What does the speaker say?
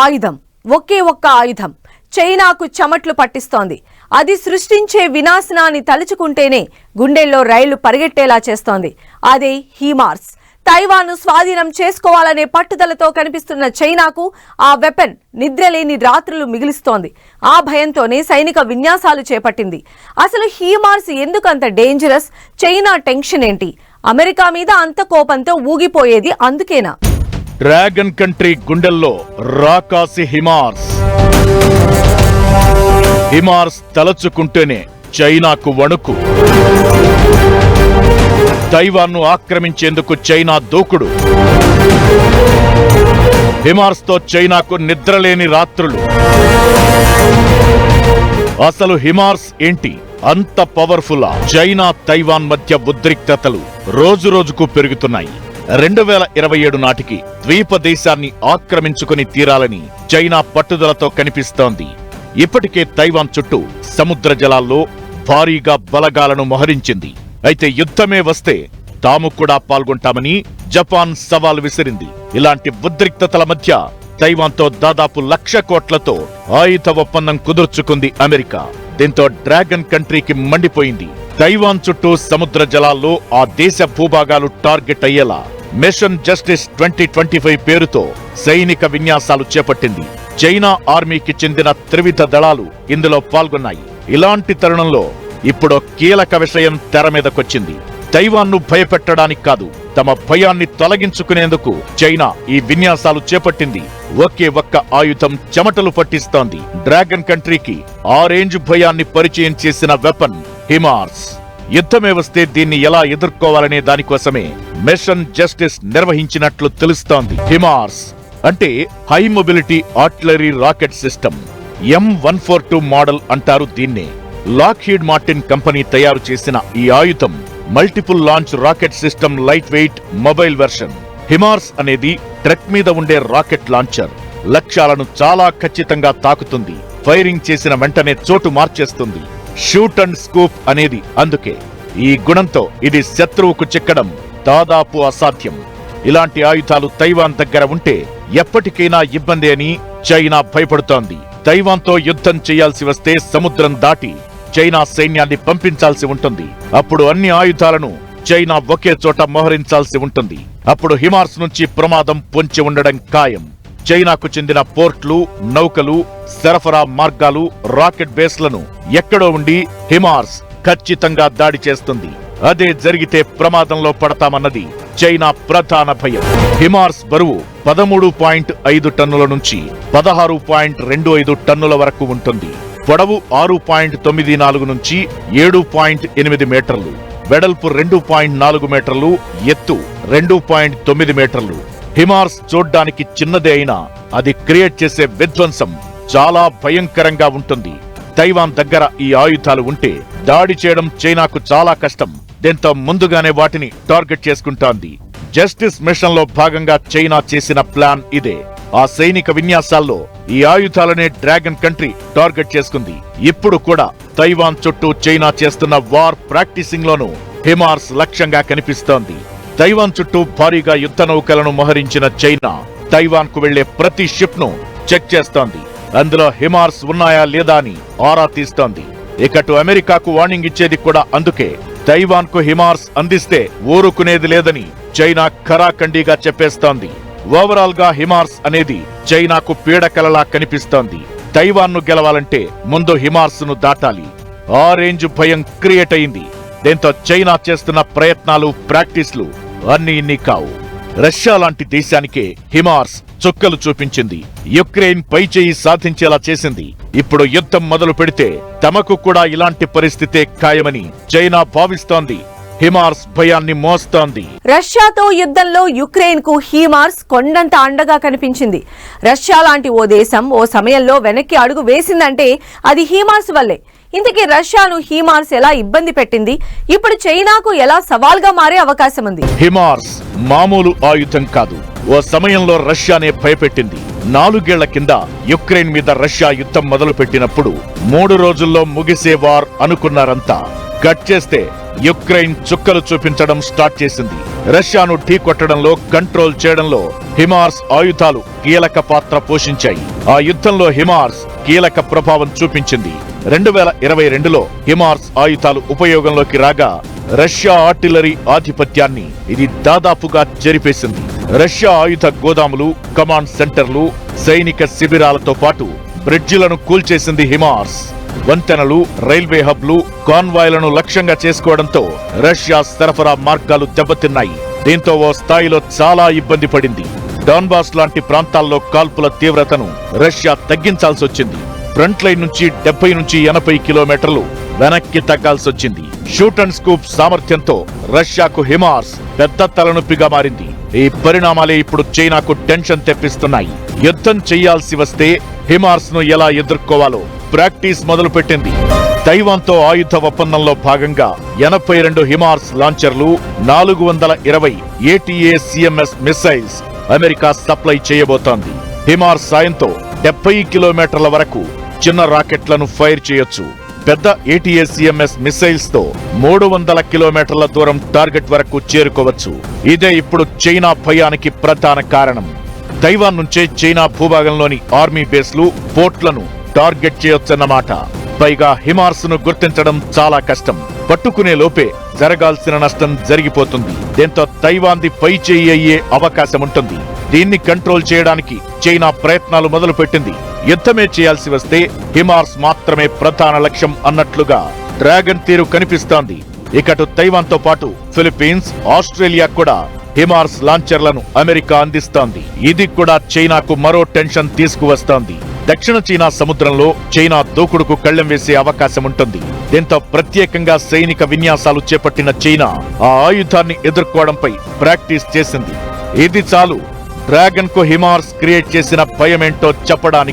ఆయుధం, ఒకే ఒక్క ఆయుధం చైనాకు చెమట్లు పట్టిస్తోంది. అది సృష్టించే వినాశనాన్ని తలుచుకుంటేనే గుండెల్లో రైళ్లు పరిగెట్టేలా చేస్తోంది. అదే హీమార్స్. తైవాన్ను స్వాధీనం చేసుకోవాలనే పట్టుదలతో కనిపిస్తున్న చైనాకు ఆ వెపన్ నిద్రలేని రాత్రులు మిగిలిస్తోంది. ఆ భయంతోనే సైనిక విన్యాసాలు చేపట్టింది. అసలు హీమార్స్ ఎందుకంత డేంజరస్? చైనా టెన్షన్ ఏంటి? అమెరికా మీద అంత కోపంతో ఊగిపోయేది అందుకేనా? డ్రాగన్ కంట్రీ గుండెల్లో రాకాసి హిమార్స్. హిమార్స్ తలచుకుంటేనే చైనాకు వణుకు. తైవాన్ను ఆక్రమించేందుకు చైనా దూకుడు. హిమార్స్ తో చైనాకు నిద్రలేని రాత్రులు. అసలు హిమార్స్ ఏంటి? అంత పవర్ఫుల్లా? చైనా తైవాన్ మధ్య ఉద్రిక్తతలు రోజురోజుకు పెరుగుతున్నాయి. 2027 నాటికి ద్వీప దేశాన్ని ఆక్రమించుకుని తీరాలని చైనా పట్టుదలతో కనిపిస్తోంది. ఇప్పటికే తైవాన్ చుట్టూ సముద్ర జలాల్లో భారీగా బలగాలను మోహరించింది. అయితే యుద్ధమే వస్తే తాము కూడా పాల్గొంటామని జపాన్ సవాల్ విసిరింది. ఇలాంటి ఉద్రిక్తతల మధ్య తైవాన్తో దాదాపు 1,00,000 కోట్లతో ఆయుధ ఒప్పందం కుదుర్చుకుంది అమెరికా. దీంతో డ్రాగన్ కంట్రీకి మండిపోయింది. తైవాన్ చుట్టూ సముద్ర జలాల్లో ఆ దేశ భూభాగాలు టార్గెట్ అయ్యేలా మిషన్ జస్టిస్ 2025 పేరుతో సైనిక విన్యాసాలు చేపట్టింది. చైనా ఆర్మీకి చెందిన త్రివిధ దళాలు ఇందులో పాల్గొన్నాయి. ఇలాంటి తరుణంలో ఇప్పుడు కీలక విషయం తెర మీదకొచ్చింది. తైవాన్ను భయపెట్టడానికి కాదు, తమ భయాన్ని తొలగించుకునేందుకు చైనా ఈ విన్యాసాలు చేపట్టింది. ఒకే ఒక్క ఆయుధం చెమటలు పట్టిస్తోంది. డ్రాగన్ కంట్రీకి ఆ రేంజ్ భయాన్ని పరిచయం చేసిన వెపన్ హిమార్స్. యుద్ధమే వస్తే దీన్ని ఎలా ఎదుర్కోవాలనే దానికోసమే మిషన్ జస్టిస్ నిర్వహించినట్లు తెలుస్తోంది. హిమార్స్ అంటే high mobility artillery rocket system. M142 model అంటారు దీన్నే. లాక్హీడ్ మార్టిన్ కంపెనీ తయారు చేసిన ఈ ఆయుధం multiple launch rocket system light weight mobile version. హిమార్స్ అనేది ట్రక్ మీద ఉండే రాకెట్ లాంచర్. లక్ష్యాలను చాలా ఖచ్చితంగా తాకుతుంది. ఫైరింగ్ చేసిన వెంటనే చోటు మార్చేస్తుంది. షూట్ అండ్ స్కూప్ అనేది అందుకే. ఈ గుణంతో ఇది శత్రువుకు చిక్కడం దాదాపు అసాధ్యం. ఇలాంటి ఆయుధాలు తైవాన్ దగ్గర ఉంటే ఎప్పటికైనా ఇబ్బంది అని చైనా భయపడుతోంది. తైవాన్తో యుద్ధం చేయాల్సి వస్తే సముద్రం దాటి చైనా సైన్యాన్ని పంపించాల్సి ఉంటుంది. అప్పుడు అన్ని ఆయుధాలను చైనా ఒకే చోట మోహరించాల్సి ఉంటుంది. అప్పుడు హిమార్స్ నుంచి ప్రమాదం పొంచి ఉండడం ఖాయం. చైనాకు చెందిన పోర్ట్లు, నౌకలు, సరఫరా మార్గాలు, రాకెట్ బేస్లను ఎక్కడో ఉండి హిమార్స్ ఖచ్చితంగా దాడి చేస్తుంది. అదే జరిగితే ప్రమాదంలో పడతామన్నది చైనా ప్రధాన భయం. హిమార్స్ బరువు 13.5 టన్నుల నుంచి 16.25 టన్నుల వరకు ఉంటుంది. పొడవు 6.94 నుంచి 7.8 మీటర్లు, వెడల్పు 2.4 మీటర్లు, ఎత్తు 2.9 మీటర్లు. హిమార్స్ చూడ్డానికి చిన్నదే అయినా అది క్రియేట్ చేసే విధ్వంసం చాలా భయంకరంగా ఉంటుంది. తైవాన్ దగ్గర ఈ ఆయుధాలు ఉంటే దాడి చేయడం చైనాకు చాలా కష్టం. దీంతో ముందుగానే వాటిని టార్గెట్ చేసుకుంటోంది. జస్టిస్ మిషన్ లో భాగంగా చైనా చేసిన ప్లాన్ ఇదే. ఆ సైనిక విన్యాసాల్లో ఈ ఆయుధాలనే డ్రాగన్ కంట్రీ టార్గెట్ చేసుకుంది. ఇప్పుడు కూడా తైవాన్ చుట్టూ చైనా చేస్తున్న వార్ ప్రాక్టీసింగ్ లోనూ హిమార్స్ లక్ష్యంగా కనిపిస్తోంది. తైవాన్ చుట్టూ భారీగా యుద్ధ నౌకలను మోహరించిన చైనా తైవాన్ కు వెళ్లే ప్రతి షిప్ ను చెక్ చేస్తోంది. అందులో హిమార్స్ ఉన్నాయా లేదా అని ఆరా తీస్తోంది. ఇకటు అమెరికాకు వార్నింగ్ ఇచ్చేది కూడా అందుకే. తైవాన్ కు హిమార్స్ అందిస్తే ఊరుకునేది లేదని చైనా ఖరాఖండిగా చెప్పేస్తోంది. ఓవరాల్ గా హిమార్స్ అనేది చైనాకు పీడకలలా కనిపిస్తోంది. తైవాన్ ను గెలవాలంటే ముందు హిమార్స్ ను దాటాలి. ఆ రేంజ్ భయం క్రియేట్ అయింది. దీంతో చైనా చేస్తున్న ప్రయత్నాలు, ప్రాక్టీస్లు అన్ని ఇన్ని కావు. రష్యా లాంటి దేశానికే హిమార్స్ చుక్కలు చూపించింది. యుక్రెయిన్ పైచేయి సాధించేలా చేసింది. ఇప్పుడు యుద్ధం మొదలు పెడితే తమకు కూడా ఇలాంటి పరిస్థితే ఖాయమని చైనా భావిస్తోంది. హిమార్స్ భయాన్ని మోస్తోంది. రష్యాతో యుద్ధంలో యుక్రెయిన్ కు హీమార్స్ కొండంత అండగా కనిపించింది. రష్యా లాంటి ఓ దేశం ఓ సమయంలో వెనక్కి అడుగు వేసిందంటే అది హీమార్స్ వల్లే. ఇంతకీ రష్యాను హీమార్స్ ఎలా ఇబ్బంది పెట్టింది? ఇప్పుడు చైనాకు ఎలా సవాల్గా మారే అవకాశం ఉంది? హిమార్స్ మామూలు ఆయుధం కాదు. ఓ సమయంలో రష్యానే భయపెట్టింది. 4 ఏళ్ల కింద యుక్రెయిన్ మీద రష్యా యుద్ధం మొదలు పెట్టినప్పుడు 3 రోజుల్లో ముగిసే వార్ అనుకున్నారంతా. కట్ చేస్తే యుక్రెయిన్ చుక్కలు చూపించడం స్టార్ట్ చేసింది. రష్యాను ఢీకొట్టడంలో, కంట్రోల్ చేయడంలో హిమార్స్ ఆయుధాలు కీలక పాత్ర పోషించాయి. ఆ యుద్ధంలో హిమార్స్ కీలక ప్రభావం చూపించింది. 2022లో హిమార్స్ ఆయుధాలు ఉపయోగంలోకి రాగా రష్యా ఆర్టిలరీ ఆధిపత్యాన్ని ఇది దాదాపుగా చెరిపేసింది. రష్యా ఆయుధ గోదాములు, కమాండ్ సెంటర్లు, సైనిక శిబిరాలతో పాటు బ్రిడ్జిలను కూల్చేసింది హిమార్స్. వంతెనలు, రైల్వే హబ్లు, కాన్వాయ్లను లక్ష్యంగా చేసుకోవడంతో రష్యా సరఫరా మార్గాలు దెబ్బతిన్నాయి. దీంతో ఓ స్థాయిలో చాలా ఇబ్బంది పడింది. డాన్బాస్ లాంటి ప్రాంతాల్లో కాల్పుల తీవ్రతను రష్యా తగ్గించాల్సొచ్చింది. ఫ్రంట్ లైన్ నుంచి 70 నుంచి 80 కిలోమీటర్లు వెనక్కి తగ్గాల్సొచ్చింది. షూట్ అండ్ స్కూప్ సామర్థ్యంతో రష్యాకు హిమార్స్ పెద్ద తలనొప్పిగా మారింది. ఈ పరిణామాలే ఇప్పుడు చైనాకు టెన్షన్ తెప్పిస్తున్నాయి. యుద్ధం చేయాల్సి వస్తే హిమార్స్ ను ఎలా ఎదుర్కోవాలో ప్రాక్టీస్ మొదలుపెట్టింది. తైవాన్తో ఆయుధ ఒప్పందంలో భాగంగా 82 హిమార్స్ లాంచర్లు, 420 ATACMS మిసైల్స్ అమెరికా సప్లై చేయబోతోంది. హిమార్స్ సాయంతో 70 కిలోమీటర్ల వరకు చిన్న రాకెట్లను ఫైర్ చేయొచ్చు. పెద్ద ATACMS మిసైల్స్ తో 300 కిలోమీటర్ల దూరం టార్గెట్ వరకు చేరుకోవచ్చు. ఇదే ఇప్పుడు చైనా భయానికి ప్రధాన కారణం. తైవాన్ నుంచే చైనా భూభాగంలోని ఆర్మీ బేస్లు, పోర్ట్లను టార్గెట్ చేయొచ్చన్నమాట. పైగా హిమార్స్ ను గుర్తించడం చాలా కష్టం. పట్టుకునే లోపే జరగాల్సిన నష్టం జరిగిపోతుంది. దీంతో తైవాన్ది పై చేయి అయ్యే అవకాశం ఉంటుంది. దీన్ని కంట్రోల్ చేయడానికి చైనా ప్రయత్నాలు మొదలుపెట్టింది. యుద్ధమే చేయాల్సి వస్తే హిమార్స్ మాత్రమే ప్రధాన లక్ష్యం అన్నట్లుగా డ్రాగన్ తీరు కనిపిస్తోంది. ఇకటు తైవాన్ తో పాటు ఫిలిప్పీన్స్, ఆస్ట్రేలియా కూడా హిమార్స్ లాంచర్లను అమెరికా అందిస్తోంది. ఇది కూడా చైనాకు మరో టెన్షన్ తీసుకువస్తోంది. దక్షిణ చైనా సముద్రంలో చైనా దూకుడుకు కళ్లెం వేసే అవకాశం ఉంటుంది. దీంతో ప్రత్యేకంగా సైనిక విన్యాసాలు చేపట్టిన చైనా ఆ ఆయుధాన్ని ఎదుర్కోవడంపై ప్రాక్టీస్ చేసింది. ఇది చాలు డ్రాగన్ కు హిమార్స్ క్రియేట్ చేసిన భయమేంటో చెప్పడానికి.